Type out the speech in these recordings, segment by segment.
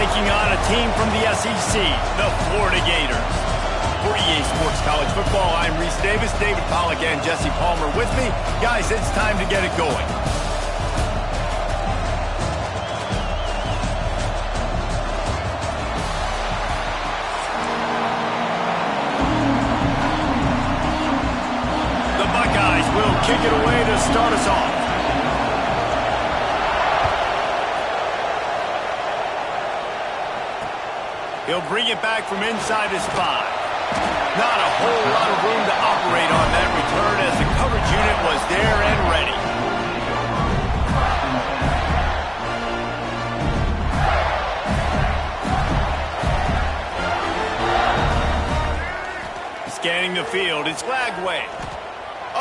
Taking on a team from the SEC, the Florida Gators. For EA Sports College Football, I'm Reese Davis, David Pollack, and Jesse Palmer with me. Guys, it's time to get it going. The Buckeyes will kick it away to start us off. He'll bring it back from inside his 5. Not a whole lot of room to operate on that return as the coverage unit was there and ready. Scanning the field, it's Lagway.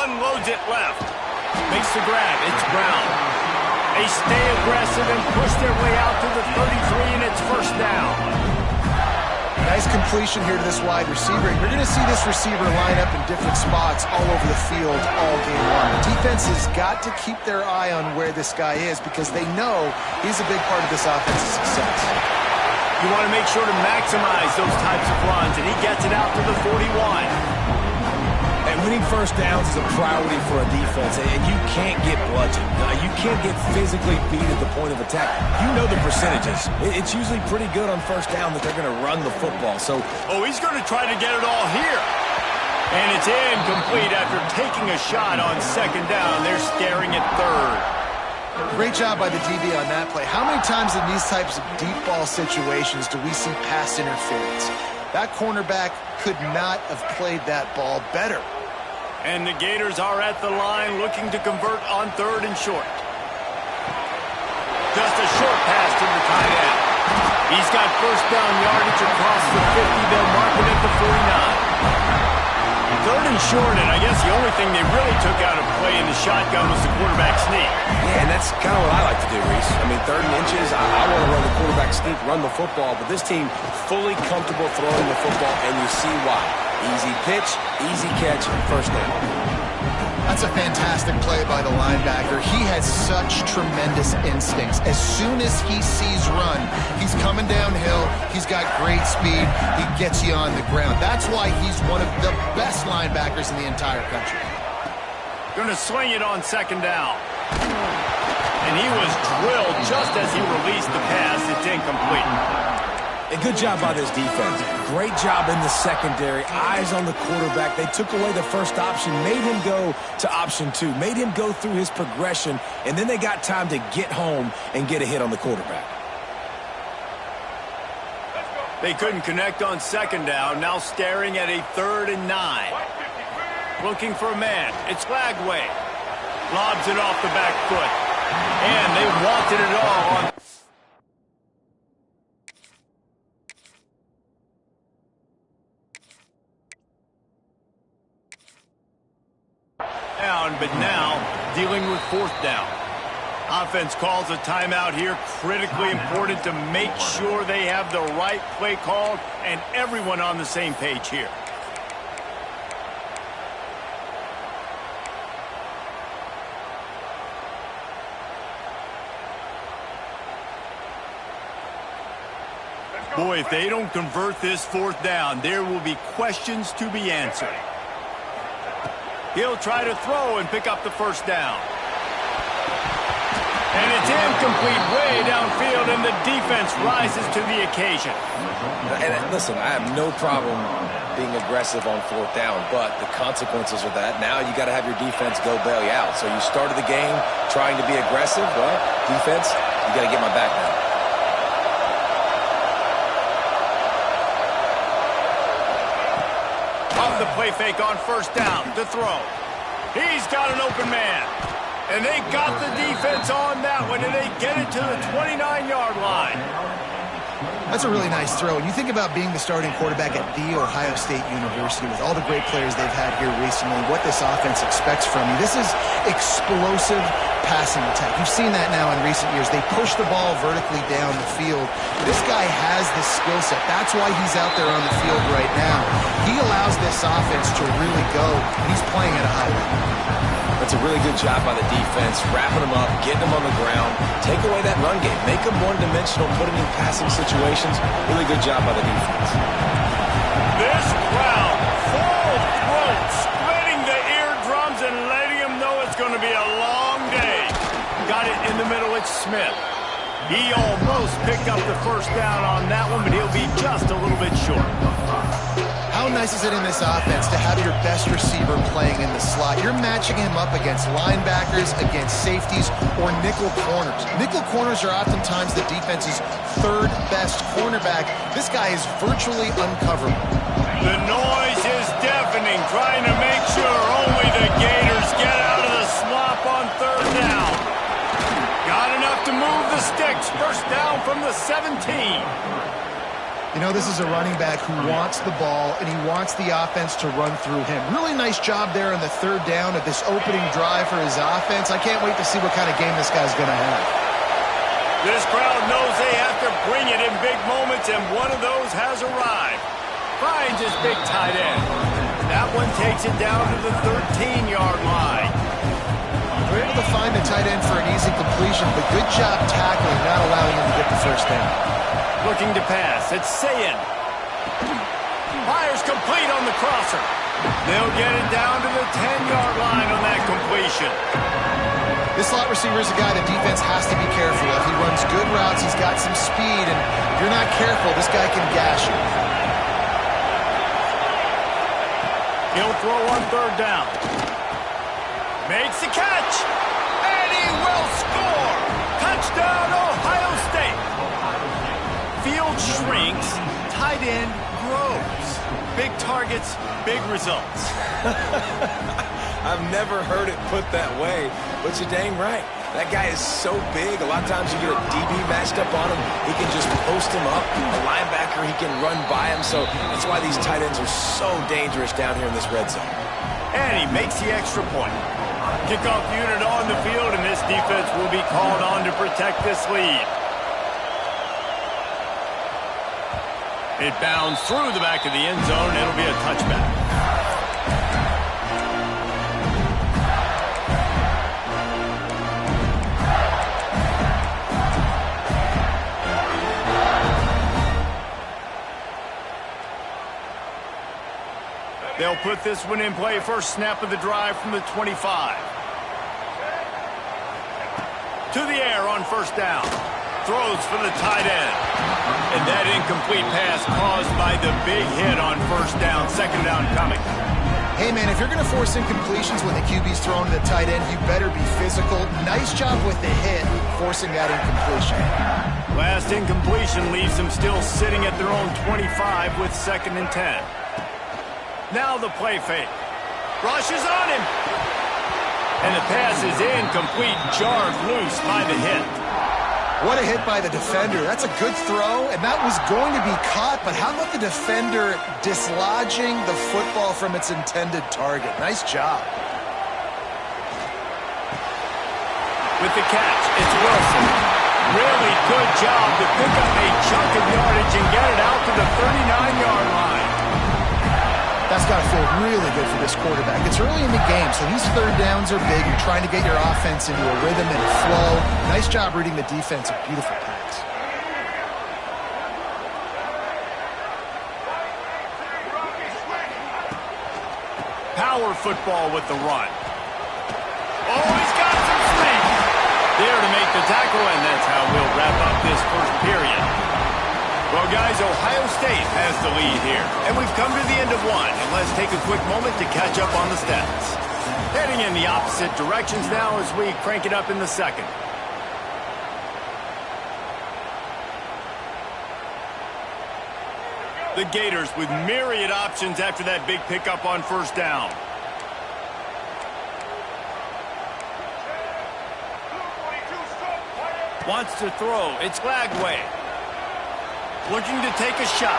Unloads it left. Makes the grab, it's Brown. They stay aggressive and push their way out to the 33, and it's first down. Nice completion here to this wide receiver. You're going to see this receiver line up in different spots all over the field all game long. The defense has got to keep their eye on where this guy is because they know he's a big part of this offense's success. You want to make sure to maximize those types of runs, and he gets it out to the 41. And winning first downs is a priority for a defense, and you can't get bludgeoned. You can't get physically beat at the point of attack. You know the percentages. It's usually pretty good on first down that they're going to run the football. So, he's going to try to get it all here. And it's incomplete after taking a shot on second down. They're staring at third. Great job by the DB on that play. How many times in these types of deep ball situations do we see pass interference? That cornerback could not have played that ball better. And the Gators are at the line looking to convert on third and short. Just a short pass to the tight end. He's got first down yardage across the 50. They'll mark it at the 49. Third and short, and I guess the only thing they really took out of play in the shotgun was the quarterback sneak. Yeah, and that's kind of what I like to do, Reese. I mean, third and inches, I want to run the quarterback sneak, run the football, but this team fully comfortable throwing the football, and you see why. Easy pitch, easy catch, first down. That's a fantastic play by the linebacker. He has such tremendous instincts. As soon as he sees run, he's coming downhill. He's got great speed. He gets you on the ground. That's why he's one of the best linebackers in the entire country. Going to swing it on second down. And he was drilled just as he released the pass. It's incomplete. A good job by this defense. Great job in the secondary. Eyes on the quarterback. They took away the first option, made him go to option 2, made him go through his progression, and then they got time to get home and get a hit on the quarterback. They couldn't connect on second down. Now staring at a 3rd and 9. Looking for a man. It's Lagway. Lobs it off the back foot. And they wanted it all on down, but now dealing with 4th down. Offense calls a timeout here. Critically important to make sure they have the right play called and everyone on the same page here. Boy, if they don't convert this fourth down, there will be questions to be answered. He'll try to throw and pick up the first down. And it's incomplete way downfield, and the defense rises to the occasion. And listen, I have no problem being aggressive on fourth down, but the consequences of that, now you got to have your defense go bail you out. So you started the game trying to be aggressive. Well, defense, you got to get my back now. Off the play fake on first down to throw. He's got an open man. And they got the defense on that one, and they get it to the 29-yard line. That's a really nice throw. And you think about being the starting quarterback at The Ohio State University with all the great players they've had here recently, what this offense expects from you. This is explosive passing attack. You've seen that now in recent years. They push the ball vertically down the field. This guy has the skill set. That's why he's out there on the field right now. He allows this offense to really go. He's playing at a high level. That's a really good job by the defense, wrapping them up, getting them on the ground, take away that run game, make them one-dimensional, put them in passing situations. Really good job by the defense. This crowd, full throat, splitting the eardrums and letting them know it's going to be a long day. Got it in the middle, it's Smith. He almost picked up the first down on that one, but he'll be just a little bit short. How nice is it in this offense to have your best receiver playing in the slot? You're matching him up against linebackers, against safeties, or nickel corners. Nickel corners are oftentimes the defense's third best cornerback. This guy is virtually uncoverable. The noise is deafening, trying to make sure only the Gators get out of the swamp on third down. Got enough to move the sticks. First down from the 17. You know, this is a running back who wants the ball, and he wants the offense to run through him. Really nice job there on the third down of this opening drive for his offense. I can't wait to see what kind of game this guy's going to have. This crowd knows they have to bring it in big moments, and one of those has arrived. Finds his big tight end. That one takes it down to the 13-yard line. We're able to find the tight end for an easy completion, but good job tackling, not allowing him to get the first down. Looking to pass. It's Sayin. Fires complete on the crosser. They'll get it down to the 10-yard line on that completion. This slot receiver is a guy the defense has to be careful of. He runs good routes. He's got some speed, and if you're not careful, this guy can gash you. He'll throw on third down. Makes the catch. And he will score. Touchdown, Ohio State. Field shrinks, tight end grows. Big targets, big results. I've never heard it put that way, but you're dang right. That guy is so big, a lot of times you get a DB matched up on him. He can just post him up. A linebacker, he can run by him. So that's why these tight ends are so dangerous down here in this red zone. And he makes the extra point. Kickoff unit on the field, and this defense will be called on to protect this lead. It bounds through the back of the end zone, and it'll be a touchback. They'll put this one in play. First snap of the drive from the 25. To the air on first down. Throws for the tight end. And that incomplete pass caused by the big hit on first down. Second down coming. Hey, man, if you're going to force incompletions when the QB's throwing to the tight end, you better be physical. Nice job with the hit, forcing that incompletion. Last incompletion leaves them still sitting at their own 25 with 2nd and 10. Now the play fake. Rushes on him. And the pass is incomplete, jarred loose by the hit. What a hit by the defender. That's a good throw, and that was going to be caught, but how about the defender dislodging the football from its intended target? Nice job. With the catch, it's Wilson. Really good job to pick up a chunk of yardage and get it out to the 39-yard line. That's got to feel really good for this quarterback. It's early in the game, so these third downs are big. You're trying to get your offense into a rhythm and a flow. Nice job reading the defense. A beautiful pass. power football with the run. Oh, he's got some speed. There to make the tackle, and that's how we'll wrap up this first period. Well, guys, Ohio State has the lead here, and we've come to the end of one. And let's take a quick moment to catch up on the stats. Heading in the opposite directions now as we crank it up in the second. The Gators with myriad options after that big pickup on first down. Wants to throw. It's Lagway. Looking to take a shot.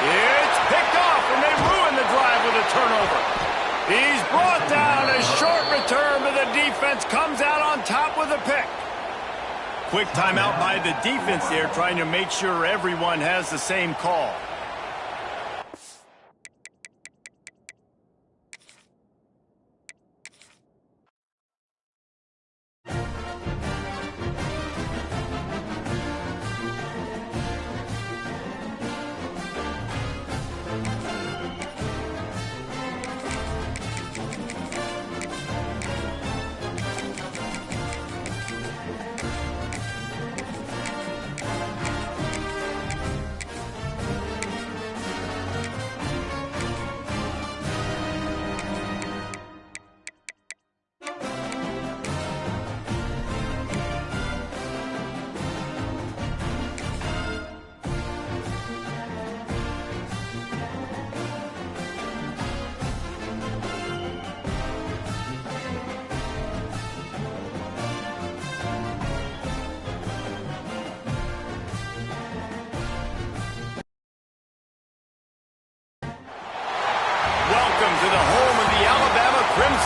It's picked off, and they ruin the drive with a turnover. He's brought down. A short return, but the defense comes out on top with a pick. Quick timeout by the defense there, trying to make sure everyone has the same call.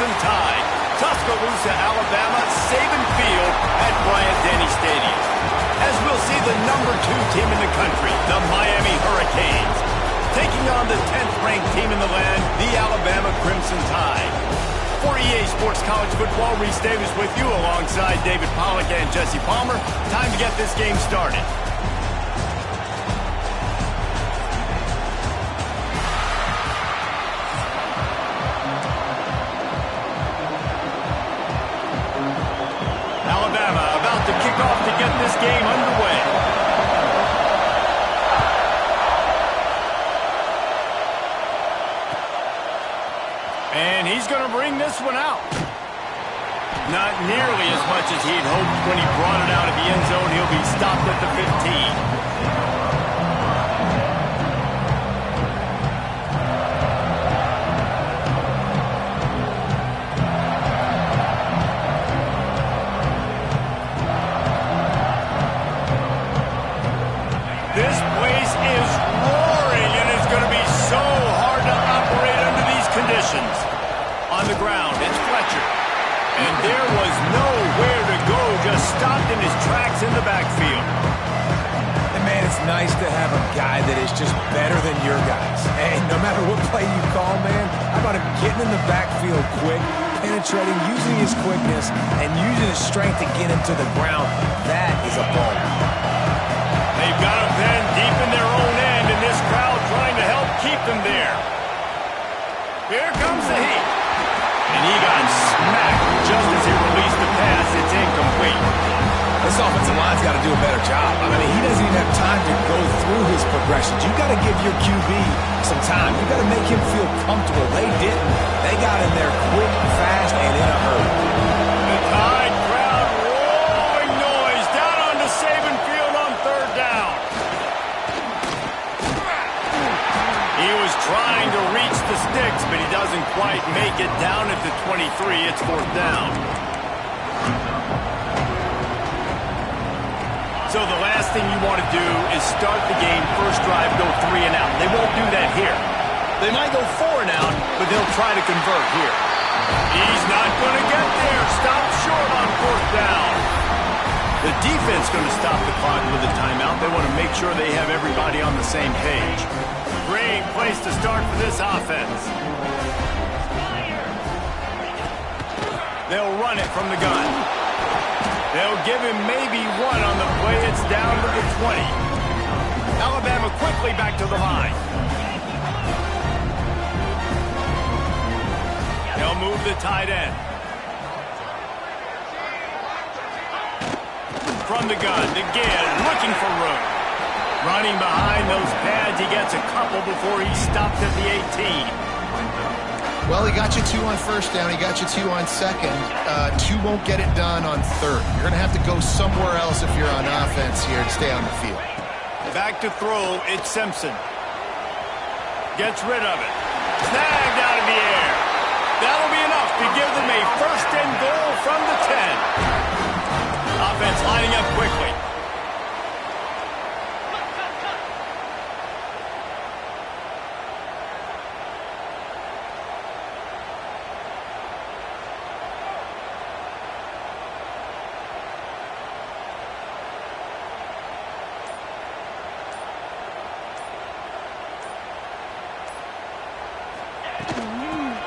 Tide, Tuscaloosa, Alabama, Saban Field at Bryant-Denny Stadium. As we'll see the #2 team in the country, the Miami Hurricanes, taking on the 10th-ranked team in the land, the Alabama Crimson Tide. For EA Sports College Football, Reese Davis with you alongside David Pollack and Jesse Palmer. Time to get this game started. To kick off to get this game underway. And he's going to bring this one out. Not nearly as much as he'd hoped when he brought it out of the end zone. He'll be stopped at the 15. On the ground, it's Fletcher. And there was nowhere to go, just stopped in his tracks in the backfield. And man, it's nice to have a guy that is just better than your guys. And no matter what play you call, man, how about him getting in the backfield quick, penetrating, using his quickness, and using his strength to get him to the ground. That is a ball. They've got him pinned deep in their own end, and this crowd trying to help keep them there. Here comes the heat. And he got smacked just as he released the pass. It's incomplete. This offensive line's got to do a better job. I mean, he doesn't even have time to go through his progressions. You got to give your QB some time. You got to make him feel comfortable. They didn't. They got in there quick, fast, and in a hurry. The Tide crowd roaring noise down onto Saban Field on third down. He was trying to reach the sticks, but he doesn't quite make it down at the 23. It's fourth down. So the last thing you want to do is start the game, first drive, go 3 and out. They won't do that here. They might go 4 and out, but they'll try to convert here. He's not going to get there. Stop short on fourth down. The defense going to stop the clock with a timeout. They want to make sure they have everybody on the same page. Great place to start for this offense. They'll run it from the gun. They'll give him maybe one on the play. It's down to the 20. Alabama quickly back to the line. They'll move the tight end. From the gun, to Gibb, looking for room. Running behind those pads, he gets a couple before he stopped at the 18. Well, he got you 2 on first down. He got you 2 on second. 2 won't get it done on third. You're going to have to go somewhere else if you're on offense here to stay on the field. Back to throw, it's Simpson. Gets rid of it. Snagged out of the air. That'll be enough to give them a first and goal from the 10. Offense lining up quickly.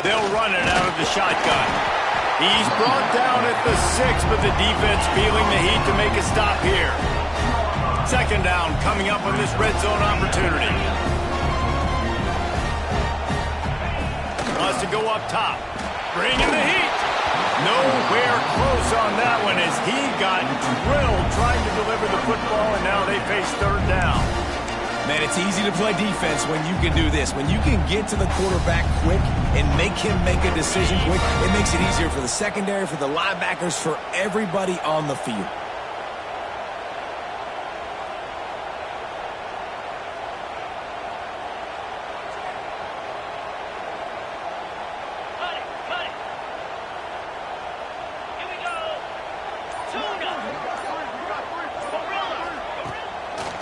They'll run it out of the shotgun. He's brought down at the 6, but the defense feeling the heat to make a stop here. Second down coming up on this red zone opportunity. Wants to go up top. Bring in the heat. Nowhere close on that one as he got drilled trying to deliver the football, and now they face third down. Man, it's easy to play defense when you can do this. When you can get to the quarterback quick and make him make a decision quick, it makes it easier for the secondary, for the linebackers, for everybody on the field.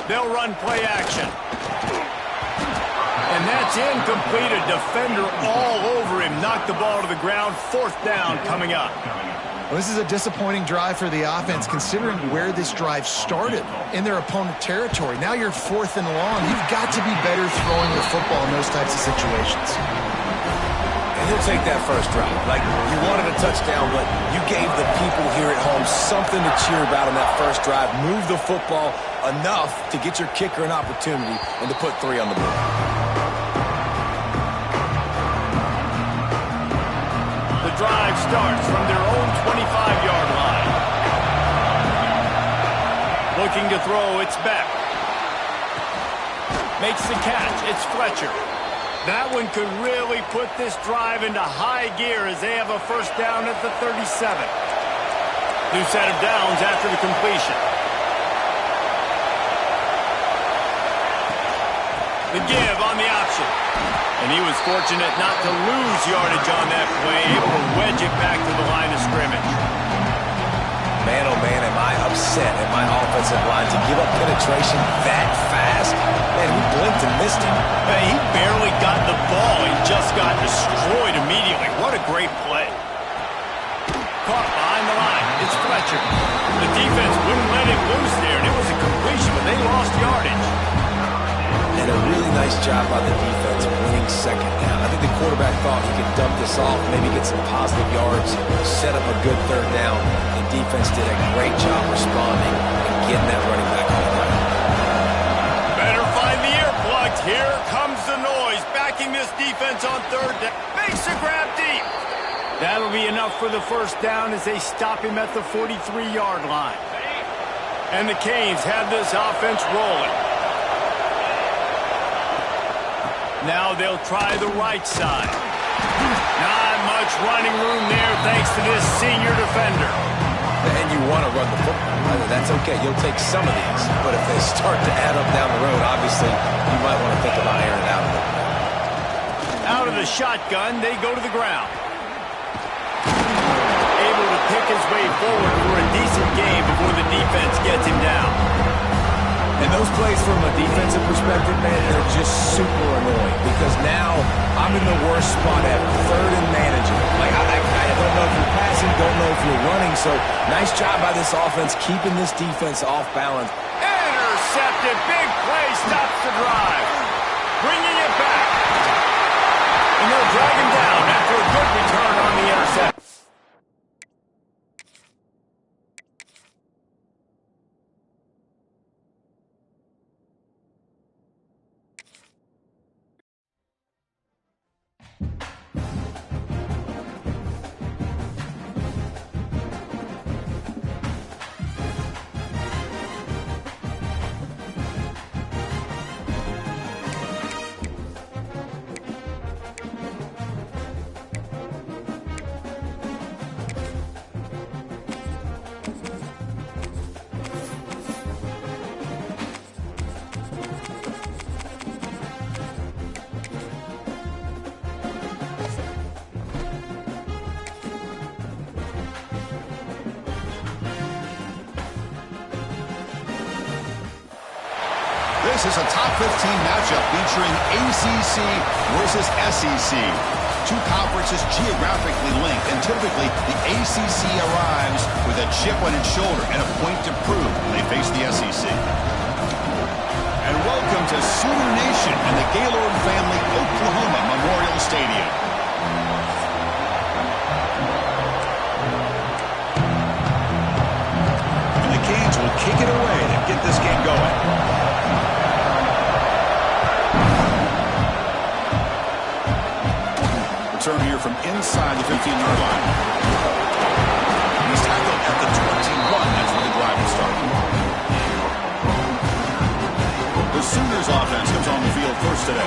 They'll run play action. And that's incomplete. A defender all over him. Knocked the ball to the ground. Fourth down coming up. Well, this is a disappointing drive for the offense considering where this drive started in their opponent territory. Now you're 4th and long. You've got to be better throwing the football in those types of situations. And he'll take that first drive. Like, you wanted a touchdown, but you gave the people here at home something to cheer about on that first drive. Move the football enough to get your kicker an opportunity and to put 3 on the board. The drive starts from their own 25-yard line. Looking to throw, it's Beck. Makes the catch, it's Fletcher. That one could really put this drive into high gear as they have a first down at the 37. New set of downs after the completion. The give on the option. And he was fortunate not to lose yardage on that play, able to wedge it back to the line of scrimmage. Man, oh man, am I upset at my offensive line to give up penetration that fast. Man, we blinked and missed him. He barely got the ball. He just got destroyed immediately. What a great play. Caught behind the line. It's Fletcher. The defense wouldn't let him loose there, and it was a completion, but they lost yardage. And a really nice job by the defense winning second down. I think the quarterback thought he could dump this off, maybe get some positive yards, set up a good third down. The defense did a great job responding and getting that running back on the ground. Better find the earplugs. Here comes the noise. Backing this defense on third down. Makes a grab deep. That'll be enough for the first down as they stop him at the 43-yard line. And the Canes have this offense rolling. Now they'll try the right side. Not much running room there thanks to this senior defender. And you want to run the football. That's okay. You'll take some of these. But if they start to add up down the road, obviously, you might want to think about airing it out a little bit. Out of the shotgun, they go to the ground. Able to pick his way forward for a decent game before the defense gets him down. And those plays from a defensive perspective, man, they're just super annoying because now I'm in the worst spot ever. Third and managing. Like, I don't know if you're passing, don't know if you're running. So, nice job by this offense keeping this defense off balance. Intercepted. Big play stops the drive. Bringing it back. And they'll drag him down after a good return on the interception. This is a top 15 matchup featuring ACC versus SEC. Two conferences geographically linked, and typically the ACC arrives with a chip on its shoulder and a point to prove when they face the SEC. And welcome to Sooner Nation and the Gaylord Family Oklahoma Memorial Stadium. And the Canes will kick it away to get this game going. Return here from inside the 15-yard line. He's tackled at the 21. That's where the drive will start. The Sooners offense comes on the field first today.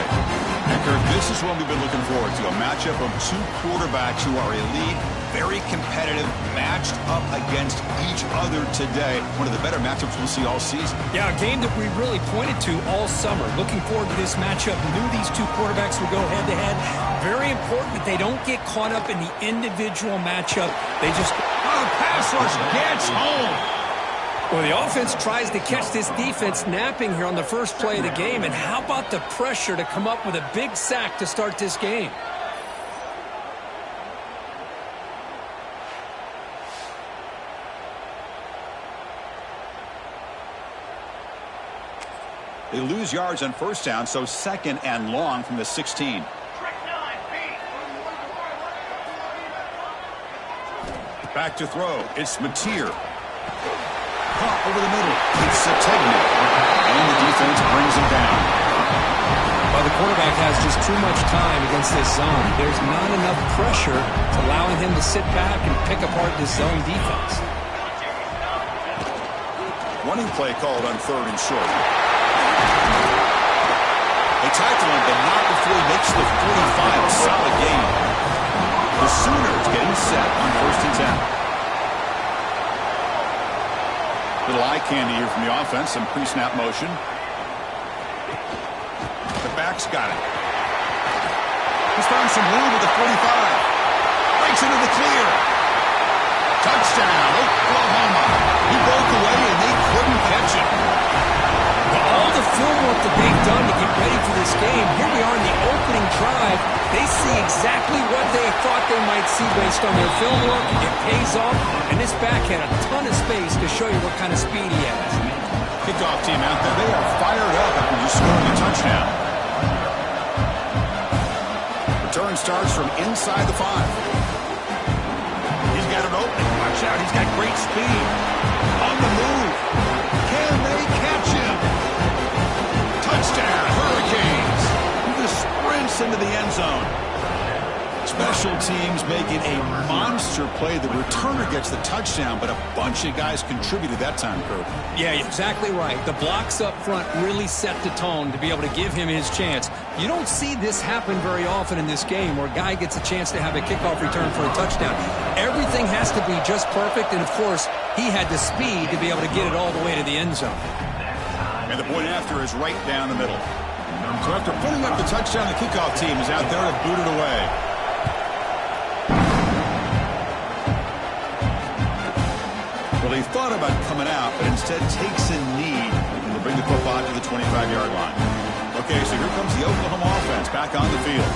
And Kirk, this is what we've been looking forward to, a matchup of two quarterbacks who are elite, very competitive, matched up against each other today. One of the better matchups we'll see all season. Yeah, a game that we really pointed to all summer. Looking forward to this matchup. Knew these two quarterbacks would go head-to-head. Very important that they don't get caught up in the individual matchup. They just... Oh, the pass rush gets home. Well, the offense tries to catch this defense napping here on the first play of the game. And how about the pressure to come up with a big sack to start this game? They lose yards on first down, so second and long from the 16. Back to throw. It's Mateer. Pop over the middle. It's Sategna. And the defense brings him down. Well, the quarterback has just too much time against this zone. There's not enough pressure to allowing him to sit back and pick apart this zone defense. Running play called on third and short. They tackle him, but not before he makes the 45. A solid game. The Sooners getting set on first and 10. Little eye candy here from the offense. Some pre-snap motion. The back's got it. He's found some room with the 45. Breaks into the clear. Touchdown, Oklahoma. He broke away and they couldn't catch him. All the film work that they've done to get ready for this game, here we are in the opening drive. They see exactly what they thought they might see based on their film work. It pays off, and this back had a ton of space to show you what kind of speed he has. Kickoff team out there, they are fired up after just scoring a touchdown. Return starts from inside the 5. He's got it open. Watch out, he's got great speed. On the move. Can they catch him? Touchdown, Hurricanes. He just sprints into the end zone. Special teams making a monster play. The returner gets the touchdown, but a bunch of guys contributed that time, Kirk. Yeah, exactly right. The blocks up front really set the tone to be able to give him his chance. You don't see this happen very often in this game where a guy gets a chance to have a kickoff return for a touchdown. Everything has to be just perfect, and of course, he had the speed to be able to get it all the way to the end zone. And the point after is right down the middle. So after putting up the touchdown, the kickoff team is out there to boot it away. Well, he thought about coming out, but instead takes a knee and will bring the football to the 25-yard line. Okay, so here comes the Oklahoma offense back on the field.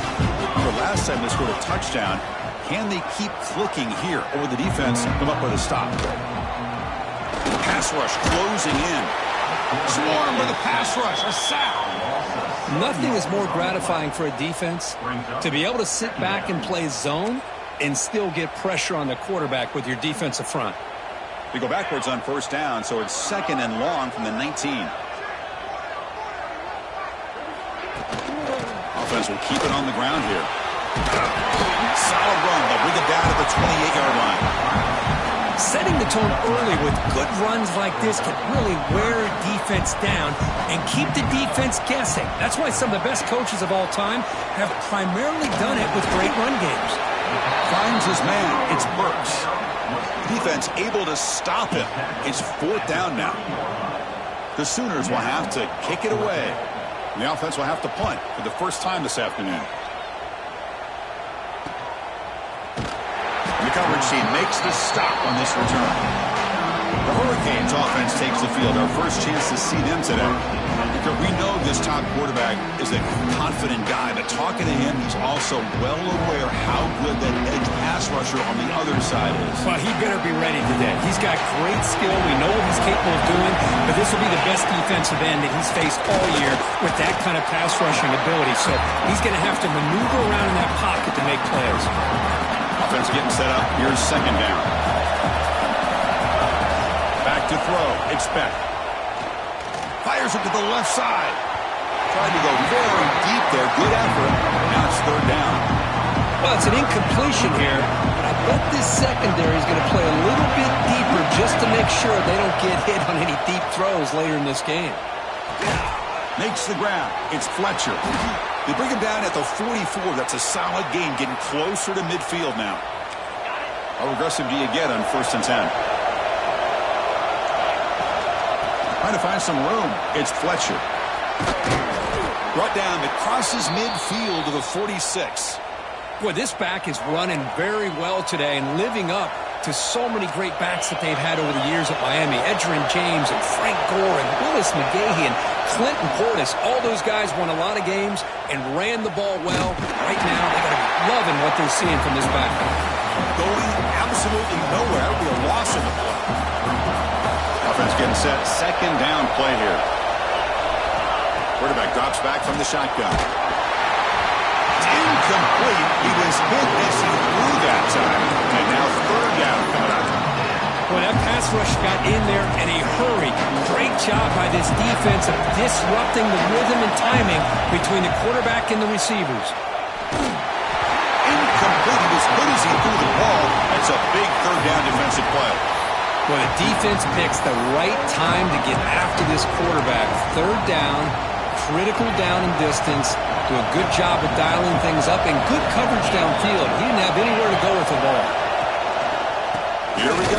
The last time they scored a touchdown, can they keep clicking here, or will the defense come up with a stop? Pass rush closing in. Swarm with a pass rush, a sack. Nothing is more gratifying for a defense to be able to sit back and play zone and still get pressure on the quarterback with your defensive front. They go backwards on first down, so it's second and long from the 19. Offense will keep it on the ground here. Solid run. They'll bring it down to the 28-yard line. Setting the tone early with good runs like this can really wear a defense down and keep the defense guessing. That's why some of the best coaches of all time have primarily done it with great run games. Finds his man. It's Burks. Defense able to stop him. It's fourth down now. The Sooners will have to kick it away. And the offense will have to punt for the first time this afternoon. The coverage team makes the stop on this return. The Hurricanes offense takes the field. Our first chance to see them today. Because we know this top quarterback is a confident guy, but talking to him, he's also well aware how good that edge pass rusher on the other side is. Well, he better be ready today. He's got great skill. We know what he's capable of doing, but this will be the best defensive end that he's faced all year with that kind of pass rushing ability. So he's going to have to maneuver around in that pocket to make plays. Offense getting set up. Here's second down. Back to throw. Expect. Fires it to the left side. Tried to go very deep there. Good effort. Now it's third down. Well, it's an incompletion here, but I bet this secondary is going to play a little bit deeper just to make sure they don't get hit on any deep throws later in this game. Makes the grab. It's Fletcher. They bring him down at the 44. That's a solid gain, getting closer to midfield now. How aggressive do you get on 1st and 10? Trying to find some room. It's Fletcher. Brought down. It crosses midfield to the 46. Boy, this back is running very well today and living up to so many great backs that they've had over the years at Miami. Edgerrin James and Frank Gore and Willis McGahee and Clinton Portis. All those guys won a lot of games and ran the ball well. Right now, they got to be loving what they're seeing from this back. Going absolutely nowhere. That would be a loss in the play. Offense getting set. Second down play here. Quarterback drops back from the shotgun. Incomplete. He was hit as he threw that time. And now third down coming up. Well, that pass rush got in there in a hurry. Great job by this defense of disrupting the rhythm and timing between the quarterback and the receivers. Incomplete. He was hit as he threw the ball. That's a big third down defensive play. Well, the defense picks the right time to get after this quarterback. Third down, critical down and distance. Do a good job of dialing things up and good coverage downfield. He didn't have anywhere to go with the ball. Here we go.